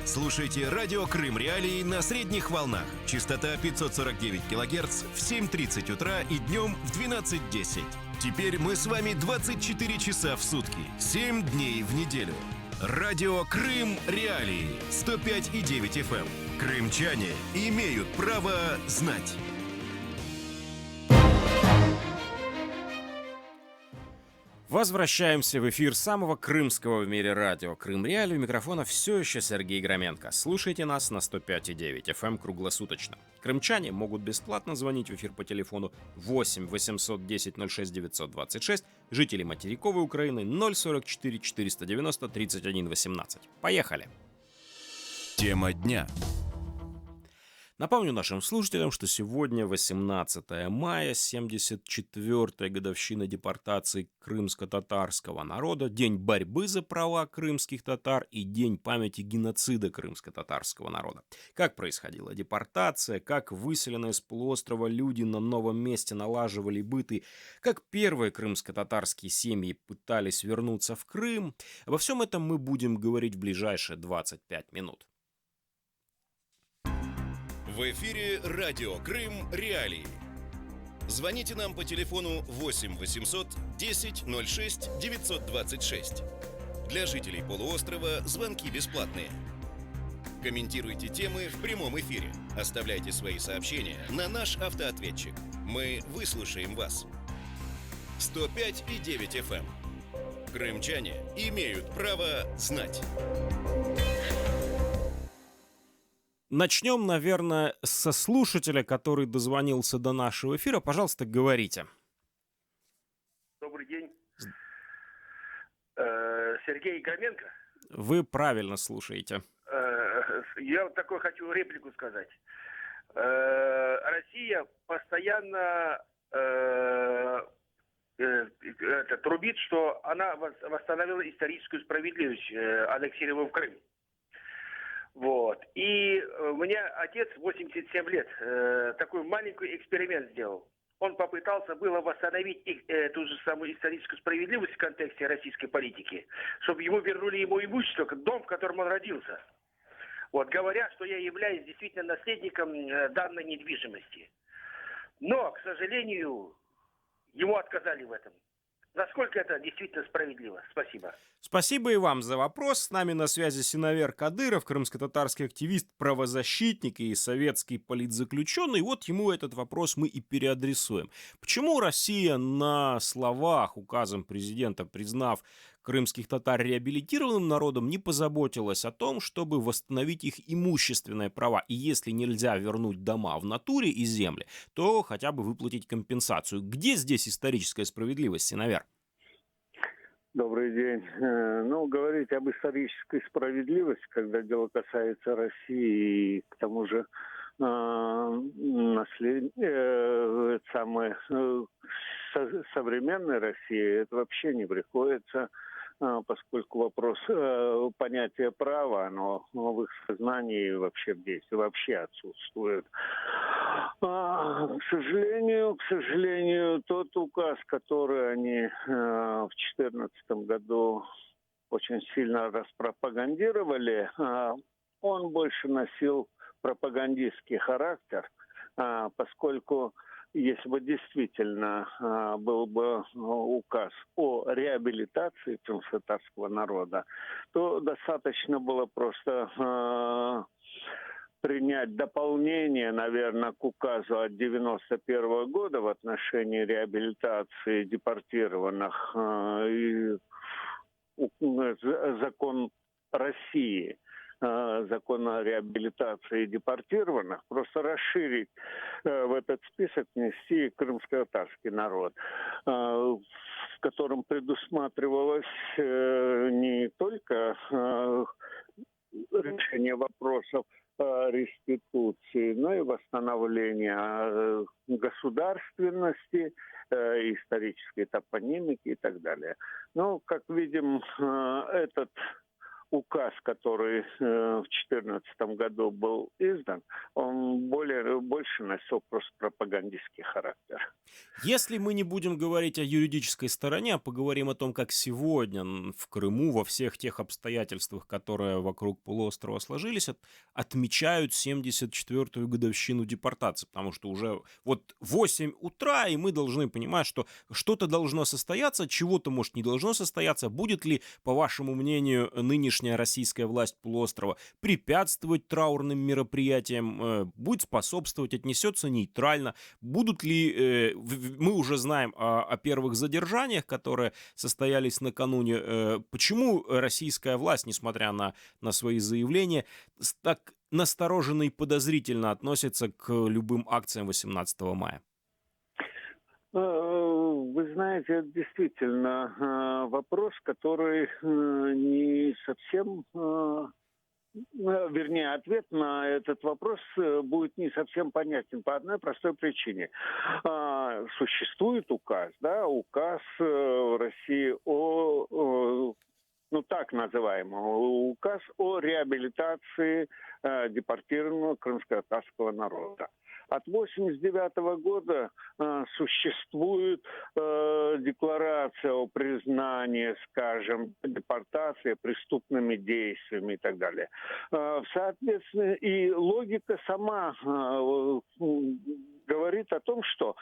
Слушайте радио Крым Реалии на средних волнах. Частота 549 килогерц в 7:30 утра и днем в 12:10. Теперь мы с вами 24 часа в сутки, 7 дней в неделю. Радио Крым Реалии 105,9 FM. Крымчане имеют право знать. Возвращаемся в эфир самого крымского в мире радио Крым Реалии. У микрофона все еще Сергей Громенко. Слушайте нас на 105,9 FM круглосуточно. Крымчане могут бесплатно звонить в эфир по телефону 8 810 06 926, жители материковой Украины 044 490 31 18. Поехали! Тема дня. Напомню нашим слушателям, что сегодня 18 мая, 74-я годовщина депортации крымско-татарского народа, день борьбы за права крымских татар и день памяти геноцида крымско-татарского народа. Как происходила депортация, как выселенные с полуострова люди на новом месте налаживали быт и как первые крымско-татарские семьи пытались вернуться в Крым. Обо всем этом мы будем говорить в ближайшие 25 минут. В эфире радио Крым Реалии. Звоните нам по телефону 8 800 10 06 926. Для жителей полуострова звонки бесплатные. Комментируйте темы в прямом эфире. Оставляйте свои сообщения на наш автоответчик. Мы выслушаем вас. 105,9 FM. Крымчане имеют право знать. Начнем, наверное, со слушателя, который дозвонился до нашего эфира. Пожалуйста, говорите. Добрый день. Сергей Громенко. Вы правильно слушаете. Я вот такой хочу реплику сказать. Россия постоянно трубит, что она восстановила историческую справедливость, аннексировав Крым. Вот. И у меня отец 87 лет такой маленький эксперимент сделал. Он попытался было восстановить ту же самую историческую справедливость в контексте российской политики, чтобы ему вернули ему имущество, дом, в котором он родился. Вот, говоря, что я являюсь действительно наследником данной недвижимости. Но, к сожалению, ему отказали в этом. Насколько это действительно справедливо? Спасибо. Спасибо и вам за вопрос. С нами на связи Синавер Кадыров, крымско-татарский активист, правозащитник и советский политзаключенный. Вот ему этот вопрос мы и переадресуем. Почему Россия на словах, указом президента, признав крымских татар реабилитированным народом, не позаботилась о том, чтобы восстановить их имущественные права? И если нельзя вернуть дома в натуре и земли, то хотя бы выплатить компенсацию. Где здесь историческая справедливость, Синавер? Добрый день. Говорить об исторической справедливости, когда дело касается России и к тому же современной России, это вообще не приходится, поскольку вопрос понятия права, оно в их сознании вообще в действии вообще отсутствует. К сожалению, тот указ, который они в 2014 году очень сильно распропагандировали, он больше носил пропагандистский характер, поскольку если бы действительно был бы указ о реабилитации крымско-татарского народа, то достаточно было просто принять дополнение, наверное, к указу от 1991 года в отношении реабилитации депортированных, закон России, закон о реабилитации депортированных, просто расширить в этот список, внести крымско-татарский народ, в котором предусматривалось не только решение вопросов реституции, но и восстановление государственности, исторической топонимики и так далее. Но, как видим, этот указ, который в 2014 году был издан, он больше носил просто пропагандистский характер. Если мы не будем говорить о юридической стороне, а поговорим о том, как сегодня в Крыму во всех тех обстоятельствах, которые вокруг полуострова сложились, отмечают 74-ю годовщину депортации, потому что уже вот 8 утра, и мы должны понимать, что что-то должно состояться, чего-то, может, не должно состояться. Будет ли, по вашему мнению, нынешняя российская власть полуострова препятствовать траурным мероприятиям, будет способствовать, отнесется нейтрально? Будут ли, мы уже знаем о первых задержаниях, которые состоялись накануне. Почему российская власть, несмотря на свои заявления, так настороженно и подозрительно относится к любым акциям 18 мая? Вы знаете, это действительно вопрос, который не совсем... Вернее, ответ на этот вопрос будет не совсем понятен по одной простой причине. Существует указ, да, указ в России так называемый указ о реабилитации депортированного крымско-татарского народа. От 1989 года существует декларация о признании, скажем, депортации преступными действиями и так далее. Соответственно, и логика сама говорит о том, что,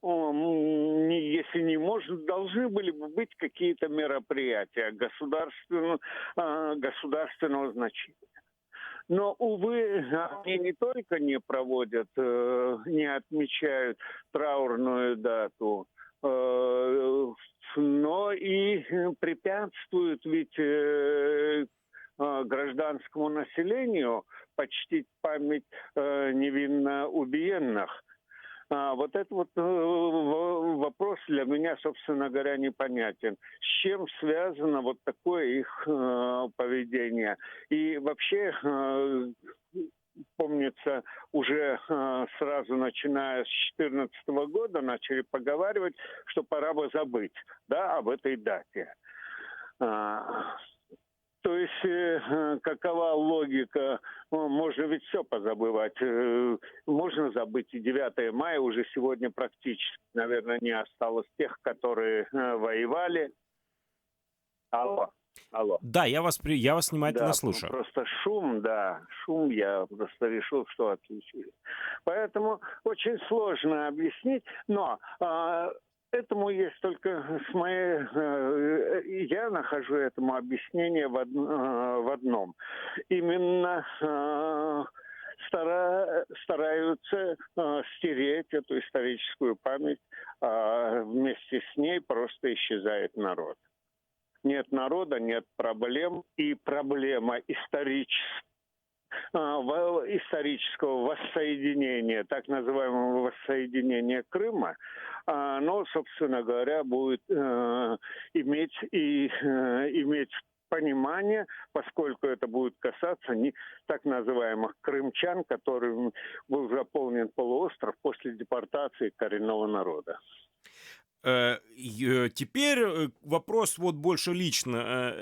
если не может, должны были бы быть какие-то мероприятия государственного значения. Но, увы, они не только не проводят, не отмечают траурную дату, но и препятствуют ведь гражданскому населению почтить память невинно убиенных. Вот этот вопрос для меня, собственно говоря, непонятен. С чем связано вот такое их поведение? И вообще, помнится, уже сразу начиная с 2014 года начали поговаривать, что пора бы забыть, да, об этой дате. То есть, какова логика? Можно ведь все позабывать. Можно забыть и 9 мая, уже сегодня практически, наверное, не осталось тех, которые воевали. Алло. Да, я вас внимательно слушаю. Просто шум, я просто решил, что отключили. Поэтому очень сложно объяснить, но... Этому есть только я нахожу этому объяснение в одном. Именно стараются стереть эту историческую память, а вместе с ней просто исчезает народ. Нет народа, нет проблем, и проблема исторического воссоединения, так называемого воссоединения Крыма, оно, собственно говоря, будет иметь понимание, поскольку это будет касаться так называемых крымчан, которым был заполнен полуостров после депортации коренного народа. Теперь вопрос вот больше лично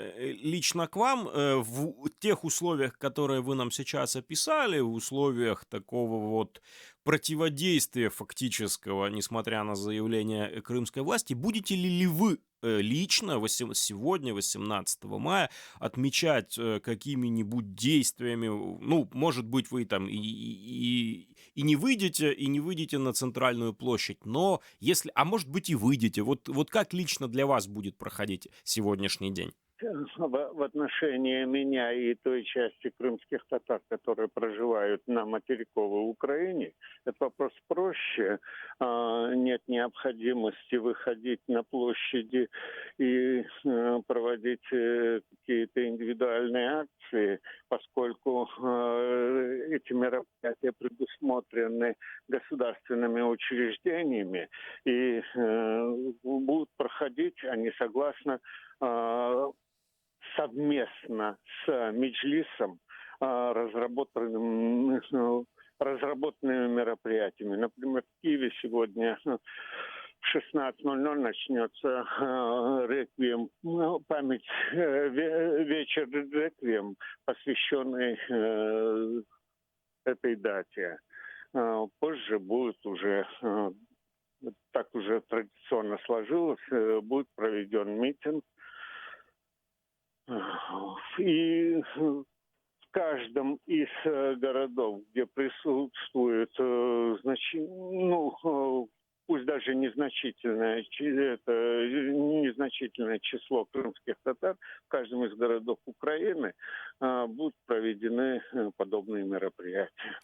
к вам. В тех условиях, которые вы нам сейчас описали, в условиях такого вот противодействия фактического, несмотря на заявление крымской власти, будете ли вы лично сегодня, 18 мая, отмечать какими-нибудь действиями, может быть, вы там и не выйдете на центральную площадь, но может быть, и выйдете. Вот как лично для вас будет проходить сегодняшний день? В отношении меня и той части крымских татар, которые проживают на материковой Украине, этот вопрос проще. Нет необходимости выходить на площади и проводить какие-то индивидуальные акции, поскольку эти мероприятия предусмотрены государственными учреждениями и будут проходить, они согласно совместно с Меджлисом разработанными мероприятиями. Например, в Киеве сегодня в 16:00 начнется реквием, память, вечер реквием, посвященный этой дате. Позже будет уже, так уже традиционно сложилось, будет проведен митинг. И в каждом из городов, где присутствует пусть даже незначительное число крымских татар, в каждом из городов Украины будут проведены подобные мероприятия.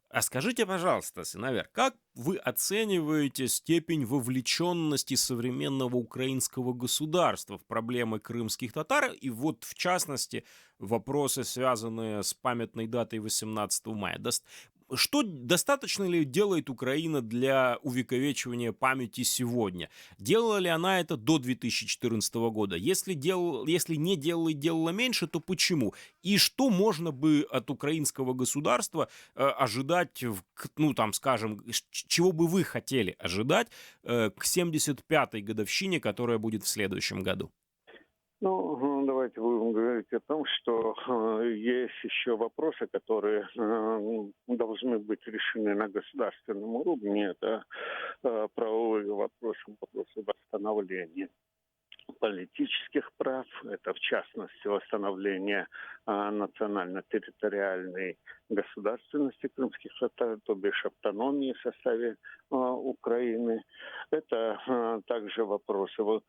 А скажите, пожалуйста, Синавер, как вы оцениваете степень вовлеченности современного украинского государства в проблемы крымских татар и вот, в частности, вопросы, связанные с памятной датой 18 мая? Что достаточно ли делает Украина для увековечивания памяти сегодня? Делала ли она это до 2014 года? Если не делала и делала меньше, то почему? И что можно бы от украинского государства ожидать, чего бы вы хотели ожидать к 75-й годовщине, которая будет в следующем году? Давайте будем говорить о том, что есть еще вопросы, которые должны быть решены на государственном уровне. Это правовые вопросы восстановления политических прав, это в частности восстановление национально-территориальной государственности крымских татар, то бишь автономии в составе Украины. Это также вопросы в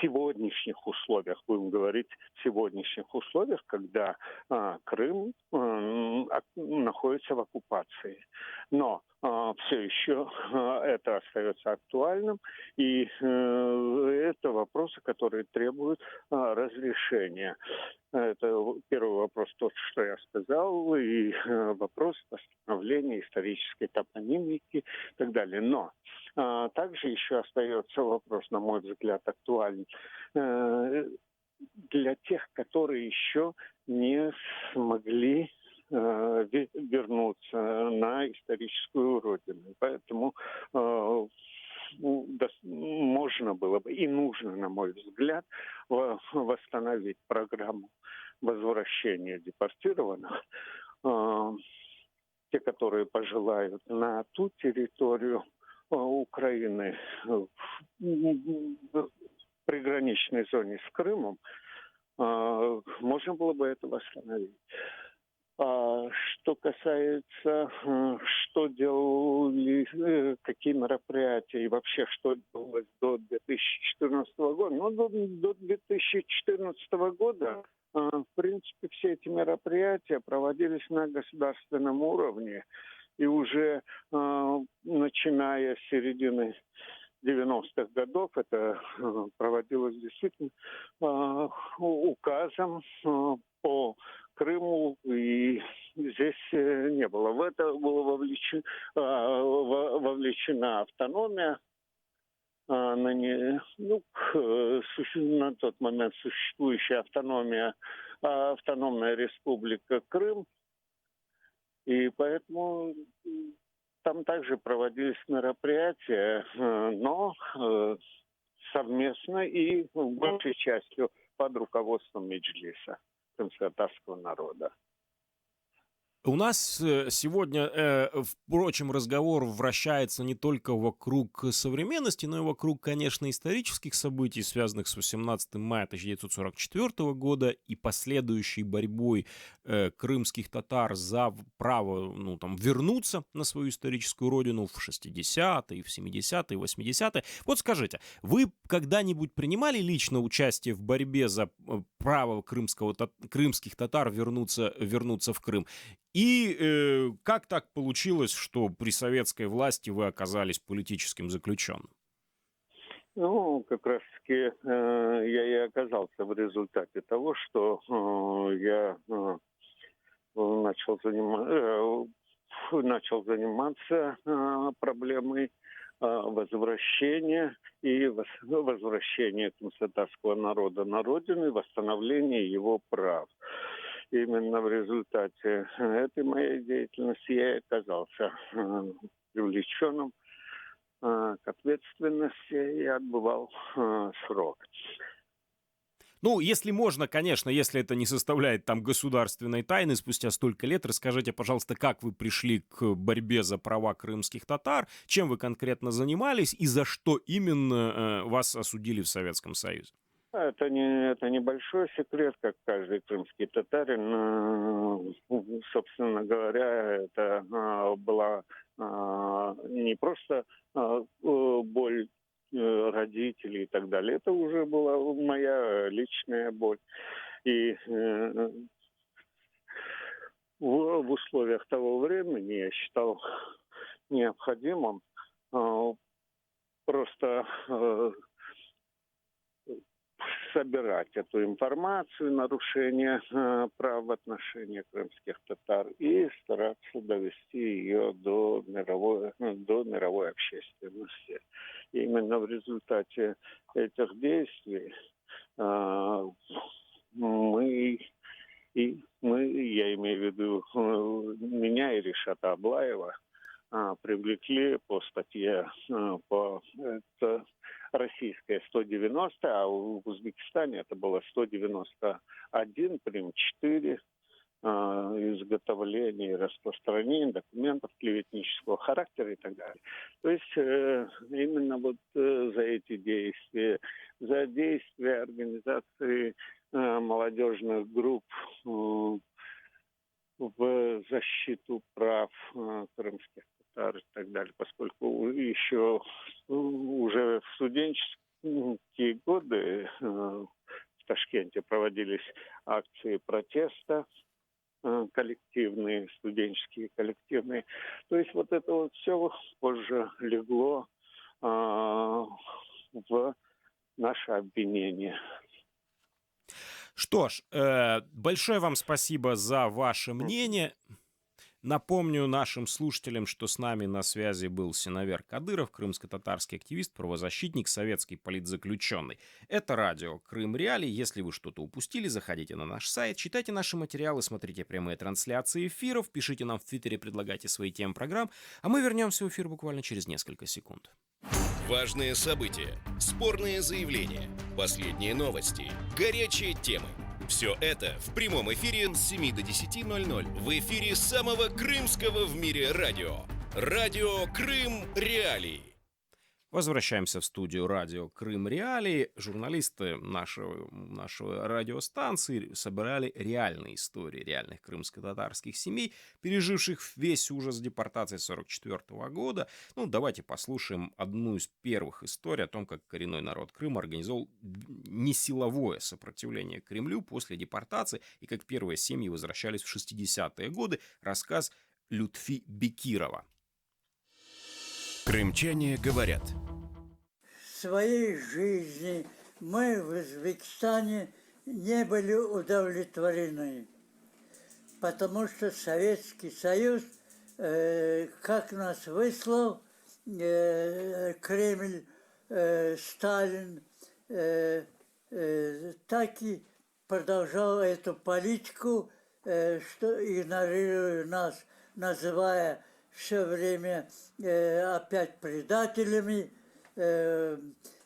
сегодняшних условиях, будем говорить, в сегодняшних условиях, когда Крым находится в оккупации. Но все еще это остается актуальным, и это вопросы, которые требуют разрешения. Это первый вопрос, тот, что я сказал, и вопрос восстановления исторической топонимики и так далее. Но также еще остается вопрос, на мой взгляд, актуальный для тех, которые еще не смогли вернуться на историческую родину. Поэтому можно было бы и нужно, на мой взгляд, восстановить программу возвращения депортированных, те, которые пожелают, на ту территорию Украины в приграничной зоне с Крымом, можно было бы это восстановить. Что касается, что делали, какие мероприятия и вообще, что делалось до 2014 года. До 2014 года, в принципе, все эти мероприятия проводились на государственном уровне. И уже начиная с середины 90-х годов это проводилось действительно указом по Крыму, и здесь не было. В это была вовлечена автономия, на тот момент существующая автономная республика Крым, и поэтому там также проводились мероприятия, но совместно и большей частью под руководством Меджлиса крымско-татарского народа. У нас сегодня, впрочем, разговор вращается не только вокруг современности, но и вокруг, конечно, исторических событий, связанных с 18 мая 1944 года и последующей борьбой крымских татар за право вернуться на свою историческую родину в 60-е, в 70-е, 80-е. Вот скажите, вы когда-нибудь принимали лично участие в борьбе за право крымских татар вернуться в Крым? И как так получилось, что при советской власти вы оказались политическим заключенным? Как раз-таки я и оказался в результате того, что я начал заниматься проблемой возвращения крымско-татарского народа на родину и восстановления его прав. Именно в результате этой моей деятельности я и оказался привлеченным к ответственности и отбывал срок. Ну, если можно, конечно, если это не составляет там государственной тайны, спустя столько лет, расскажите, пожалуйста, как вы пришли к борьбе за права крымских татар, чем вы конкретно занимались и за что именно вас осудили в Советском Союзе? Это небольшой секрет, как каждый крымский татарин. Собственно говоря, это была не просто боль родителей и так далее. Это уже была моя личная боль. И в условиях того времени я считал необходимым просто собирать эту информацию, нарушение прав в отношении крымских татар и стараться довести ее до мировой общественности. И именно в результате этих действий я имею в виду меня и Ришата Аблаева, привлекли по статье по российская 190, а в Узбекистане это было 191, прим. 4, изготовление и распространение документов клеветнического характера и так далее. То есть именно вот за эти действия, за действия организации молодежных групп в защиту прав крымских татар и так далее, поскольку еще уже в студенческие годы в Ташкенте проводились акции протеста, коллективные, студенческие коллективные. То есть вот это вот все позже легло в наше обвинение. Что ж, большое вам спасибо за ваше мнение. Напомню нашим слушателям, что с нами на связи был Синавер Кадыров, крымско-татарский активист, правозащитник, советский политзаключенный. Это радио Крым Реалии. Если вы что-то упустили, заходите на наш сайт, читайте наши материалы, смотрите прямые трансляции эфиров, пишите нам в Твиттере, предлагайте свои темы программ, а мы вернемся в эфир буквально через несколько секунд. Важные события, спорные заявления, последние новости, горячие темы. Все это в прямом эфире с 7 до 10:00 в эфире самого крымского в мире радио. Радио Крым Реалии. Возвращаемся в студию радио Крым Реалии. Журналисты нашего радиостанции собирали реальные истории реальных крымско-татарских семей, переживших весь ужас депортации 1944 года. Ну, давайте послушаем одну из первых историй о том, как коренной народ Крыма организовал несиловое сопротивление Кремлю после депортации и как первые семьи возвращались в 60-е годы. Рассказ Лютфи Бекирова. Крымчане говорят. В своей жизни мы в Узбекистане не были удовлетворены, потому что Советский Союз, как нас выслал, Кремль, Сталин, так и продолжал эту политику, что игнорируя нас, называя все время опять предателями.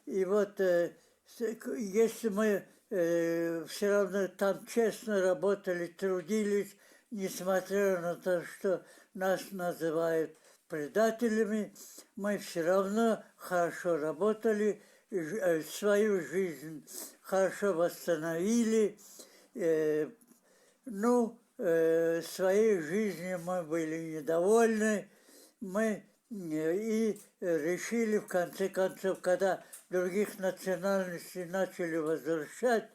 И вот если мы все равно там честно работали, трудились, несмотря на то, что нас называют предателями, мы все равно хорошо работали, свою жизнь хорошо восстановили. Своей жизнью мы были недовольны, мы и решили, в конце концов, когда других национальностей начали возвращать,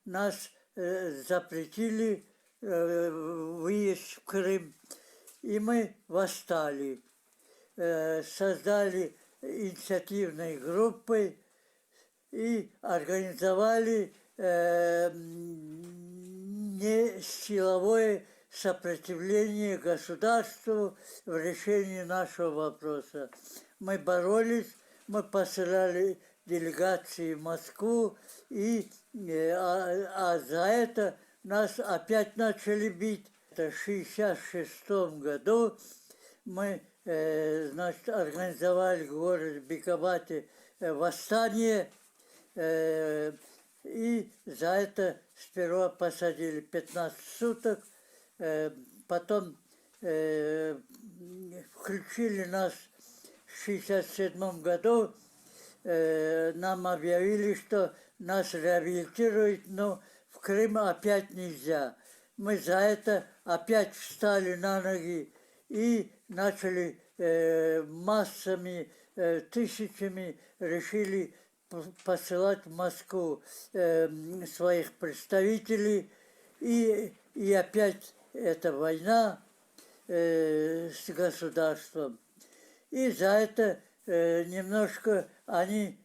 нас запретили выезд в Крым, и мы восстали, создали инициативные группы и организовали не силовое сопротивление государству в решении нашего вопроса. Мы боролись, мы посылали делегации в Москву, а за это нас опять начали бить. В 1966 году мы значит, организовали в городе Бекабате восстание, и за это сперва посадили 15 суток, потом включили нас в 1967 году, нам объявили, что нас реабилитируют, но в Крым опять нельзя. Мы за это опять встали на ноги и начали массами, тысячами решили посылать в Москву своих представителей. И опять эта война с государством. И за это немножко они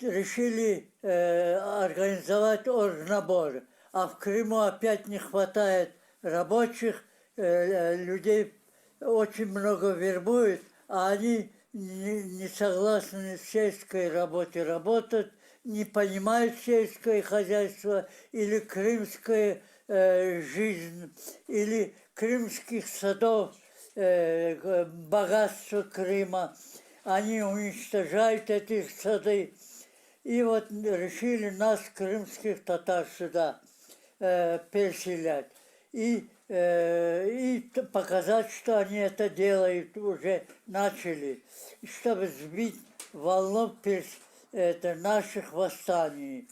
решили организовать оргнабор. А в Крыму опять не хватает рабочих, людей очень много вербуют, а они не согласны с сельской работе работать, не понимают сельское хозяйство или крымская жизнь, или крымских садов, богатство Крыма. Они уничтожают эти сады. И вот решили нас, крымских татар, сюда переселять. И показать, что они это делают, уже начали, чтобы сбить волну наших восстаний.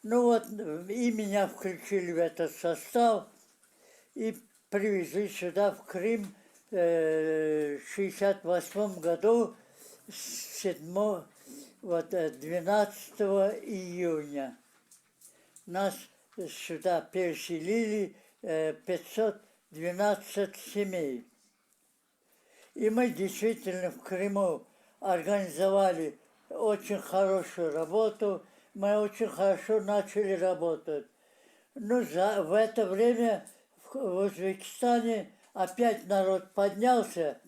Ну вот, и меня включили в этот состав, и привезли сюда, в Крым, в 1968 году, 12 июня. Нас сюда переселили 512 семей. И мы действительно в Крыму организовали очень хорошую работу, мы очень хорошо начали работать. Но в это время в Узбекистане опять народ поднялся,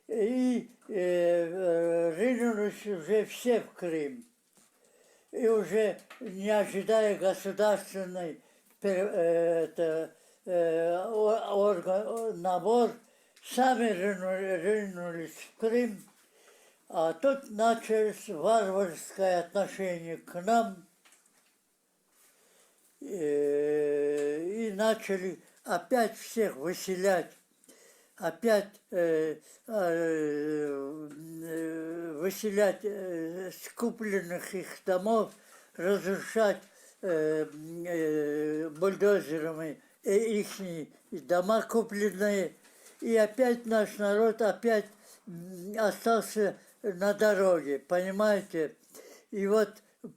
и ринулись уже все в Крым. И уже не ожидая государственный набор, сами ринулись в Крым. А тут началось варварское отношение к нам, и начали опять всех выселять, опять выселять с купленных их домов, разрушать бульдозерами их дома купленные. И опять наш народ опять остался на дороге, понимаете? И вот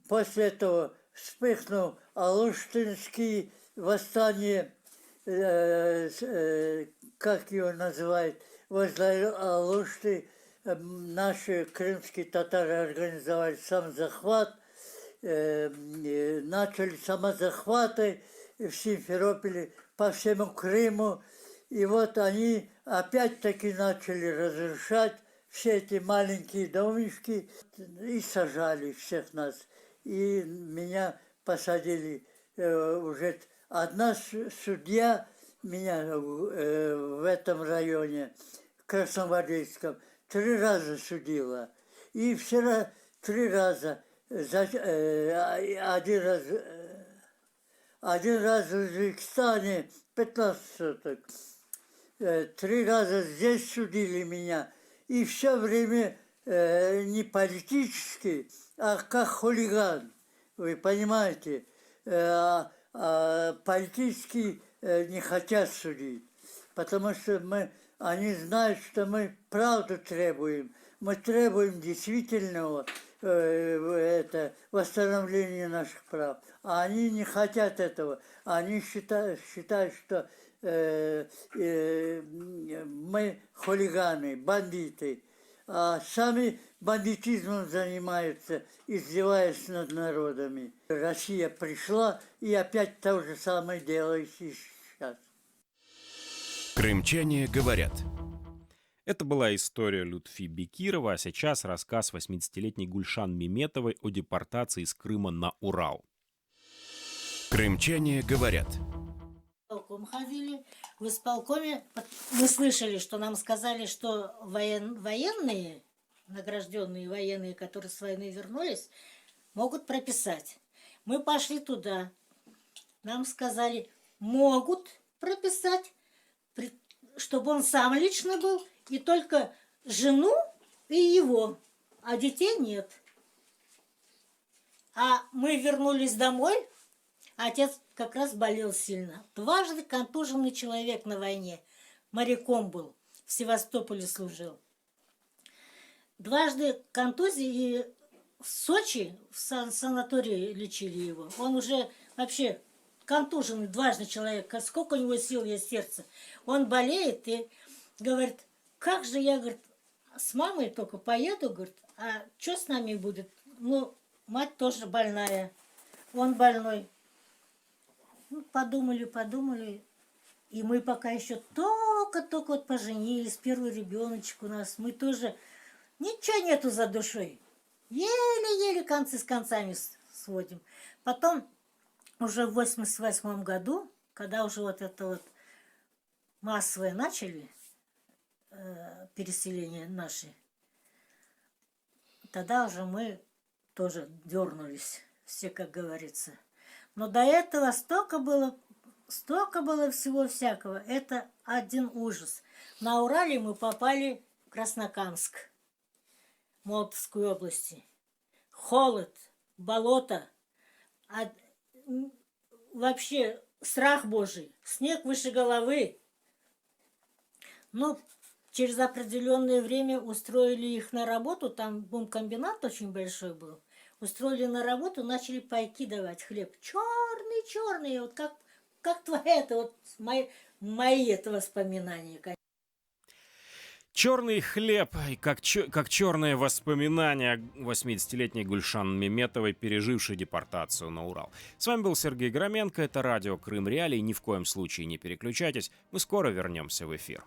после этого вспыхнул Алуштинские восстания, как его называют, возле Алушты наши крымские татары организовали самозахват, начали самозахваты в Симферополе, по всему Крыму. И вот они опять-таки начали разрушать все эти маленькие домишки и сажали всех нас. И меня посадили уже одна судья, меня в этом районе, в Красногвардейском, 3 раза судила. И вчера 3 раза, один раз в Узбекистане 15 суток, 3 раза здесь судили меня. И все время не политически, а как хулиган. Вы понимаете? Политически не хотят судить. Потому что они знают, что мы правду требуем. Мы требуем действительного восстановления наших прав. А они не хотят этого. Они считают, что мы хулиганы, бандиты. А сами бандитизмом занимаются, издеваясь над народами. Россия пришла и опять то же самое делает сейчас. Крымчане говорят. Это была история Лютфи Бекирова, а сейчас рассказ 80-летней Гульшан Меметовой о депортации из Крыма на Урал. Крымчане говорят. Ходили, в исполкоме мы слышали, что нам сказали, что военные, награжденные военные, которые с войны вернулись, могут прописать. Мы пошли туда. Нам сказали, могут прописать, чтобы он сам лично был, и только жену и его, а детей нет. А мы вернулись домой, а отец как раз болел сильно. Дважды контуженный человек на войне, моряком был, в Севастополе служил. Дважды контузии, и в Сочи, в санатории лечили его. Он уже вообще контуженный, дважды человек. Сколько у него сил есть сердце. Он болеет и говорит, как же я, говорит, с мамой только поеду, говорит, а что с нами будет? Ну, мать тоже больная, он больной. Ну, подумали. И мы пока еще только вот поженились, первый ребеночек у нас. Мы тоже, ничего нету за душой. Еле-еле концы с концами сводим. Потом, уже в 88 году, когда уже вот это вот массовое начали, переселение наши, тогда уже мы тоже дернулись, все, как говорится. Но до этого столько было всего всякого. Это один ужас. На Урале мы попали в Краснокамск, Молдовской области. Холод, болото, вообще страх Божий, снег выше головы. Но через определенное время устроили их на работу, там бум-комбинат очень большой был. Устроили на работу, начали пайки давать, хлеб. Черный, вот как твои, это вот мои это воспоминания. Черный хлеб, как черные воспоминания 80-летней Гульшан Меметовой, пережившей депортацию на Урал. С вами был Сергей Громенко, это радио Крым Реалии. Ни в коем случае не переключайтесь, мы скоро вернемся в эфир.